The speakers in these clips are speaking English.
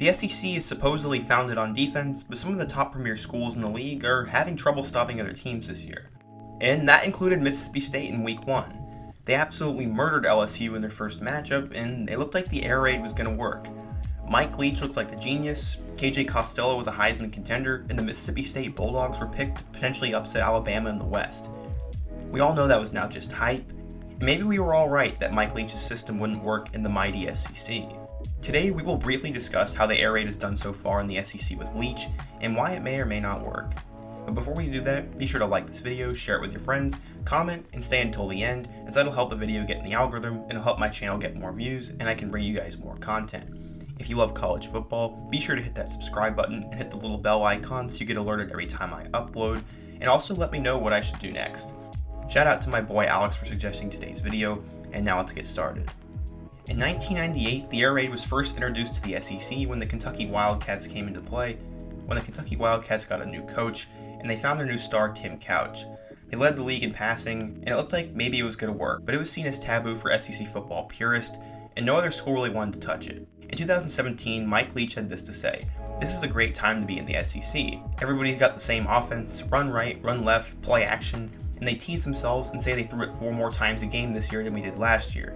The SEC is supposedly founded on defense, but some of the top premier schools in the league are having trouble stopping other teams this year. And that included Mississippi State in Week 1. They absolutely murdered LSU in their first matchup, and it looked like the air raid was going to work. Mike Leach looked like a genius, KJ Costello was a Heisman contender, and the Mississippi State Bulldogs were picked to potentially upset Alabama in the West. We all know that was now just hype, and maybe we were all right that Mike Leach's system wouldn't work in the mighty SEC. Today we will briefly discuss how the air raid has done so far in the SEC with Leach, and why it may or may not work. But before we do that, be sure to like this video, share it with your friends, comment, and stay until the end, as that'll help the video get in the algorithm, and it'll help my channel get more views, and I can bring you guys more content. If you love college football, be sure to hit that subscribe button and hit the little bell icon so you get alerted every time I upload, and also let me know what I should do next. Shout out to my boy Alex for suggesting today's video, and now let's get started. In 1998, the air raid was first introduced to the SEC when the Kentucky Wildcats came into play, when the Kentucky Wildcats got a new coach, and they found their new star Tim Couch. They led the league in passing, and it looked like maybe it was going to work, but it was seen as taboo for SEC football purists, and no other school really wanted to touch it. In 2017, Mike Leach had this to say: "This is a great time to be in the SEC. Everybody's got the same offense, run right, run left, play action," and they tease themselves and say they threw it 4 more times a game this year than we did last year.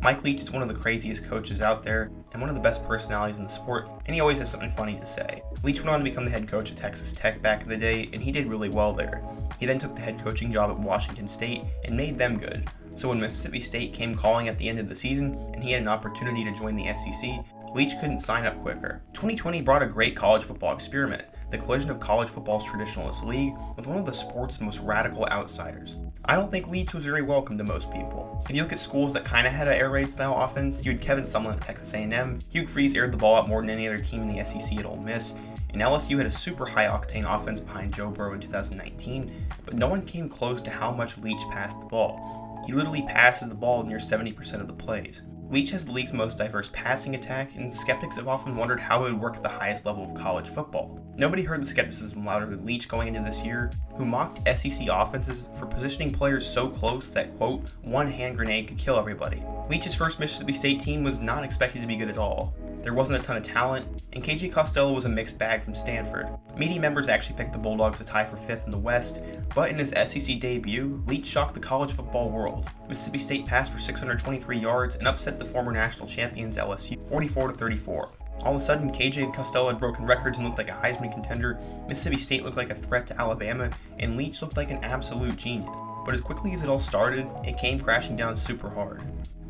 Mike Leach is one of the craziest coaches out there, and one of the best personalities in the sport, and he always has something funny to say. Leach went on to become the head coach at Texas Tech back in the day, and he did really well there. He then took the head coaching job at Washington State and made them good. So when Mississippi State came calling at the end of the season, and he had an opportunity to join the SEC, Leach couldn't sign up quicker. 2020 brought a great college football experiment, the collision of college football's traditionalist league with one of the sport's most radical outsiders. I don't think Leach was very welcome to most people. If you look at schools that kind of had an air raid style offense, you had Kevin Sumlin at Texas A&M, Hugh Freeze aired the ball out more than any other team in the SEC at Ole Miss, and LSU had a super high octane offense behind Joe Burrow in 2019, but no one came close to how much Leach passed the ball. He literally passes the ball near 70% of the plays. Leach has the league's most diverse passing attack, and skeptics have often wondered how it would work at the highest level of college football. Nobody heard the skepticism louder than Leach going into this year, who mocked SEC offenses for positioning players so close that, quote, one hand grenade could kill everybody. Leach's first Mississippi State team was not expected to be good at all. There wasn't a ton of talent, and KJ Costello was a mixed bag from Stanford. Media members actually picked the Bulldogs to tie for 5th in the West, but in his SEC debut, Leach shocked the college football world. Mississippi State passed for 623 yards and upset the former national champions LSU 44-34. All of a sudden, KJ Costello had broken records and looked like a Heisman contender, Mississippi State looked like a threat to Alabama, and Leach looked like an absolute genius. But as quickly as it all started, it came crashing down super hard.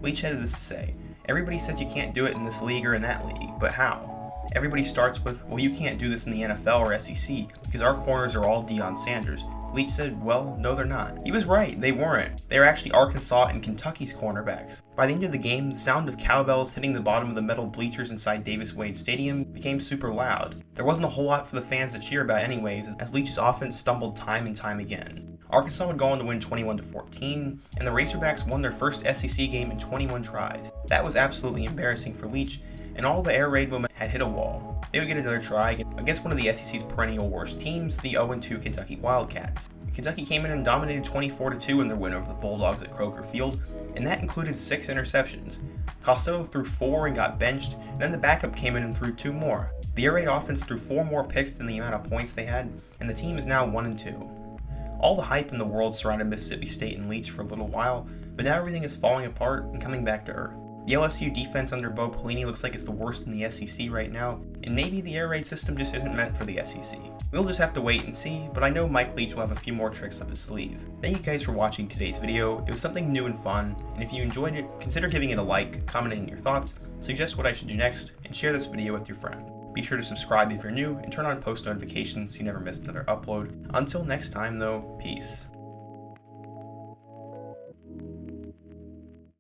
Leach had this to say: "Everybody says you can't do it in this league or in that league, but how? Everybody starts with, well, you can't do this in the NFL or SEC because our corners are all Deion Sanders." Leach said, well, no they're not. He was right, they weren't. They were actually Arkansas and Kentucky's cornerbacks. By the end of the game, the sound of cowbells hitting the bottom of the metal bleachers inside Davis-Wade Stadium became super loud. There wasn't a whole lot for the fans to cheer about anyways, as Leach's offense stumbled time and time again. Arkansas would go on to win 21-14, and the Razorbacks won their first SEC game in 21 tries. That was absolutely embarrassing for Leach, and all the air raid movement had hit a wall. They would get another try against one of the SEC's perennial worst teams, the 0-2 Kentucky Wildcats. Kentucky came in and dominated 24-2 in their win over the Bulldogs at Kroger Field, and that included 6 interceptions. Costello threw 4 and got benched, and then the backup came in and threw 2 more. The air raid offense threw 4 more picks than the amount of points they had, and the team is now 1-2. All the hype in the world surrounded Mississippi State and Leach for a little while, but now everything is falling apart and coming back to earth. The LSU defense under Bo Pelini looks like it's the worst in the SEC right now, and maybe the air raid system just isn't meant for the SEC. We'll just have to wait and see, but I know Mike Leach will have a few more tricks up his sleeve. Thank you guys for watching today's video. It was something new and fun, and if you enjoyed it, consider giving it a like, commenting your thoughts, suggest what I should do next, and share this video with your friend. Be sure to subscribe if you're new, and turn on post notifications so you never miss another upload. Until next time though, peace.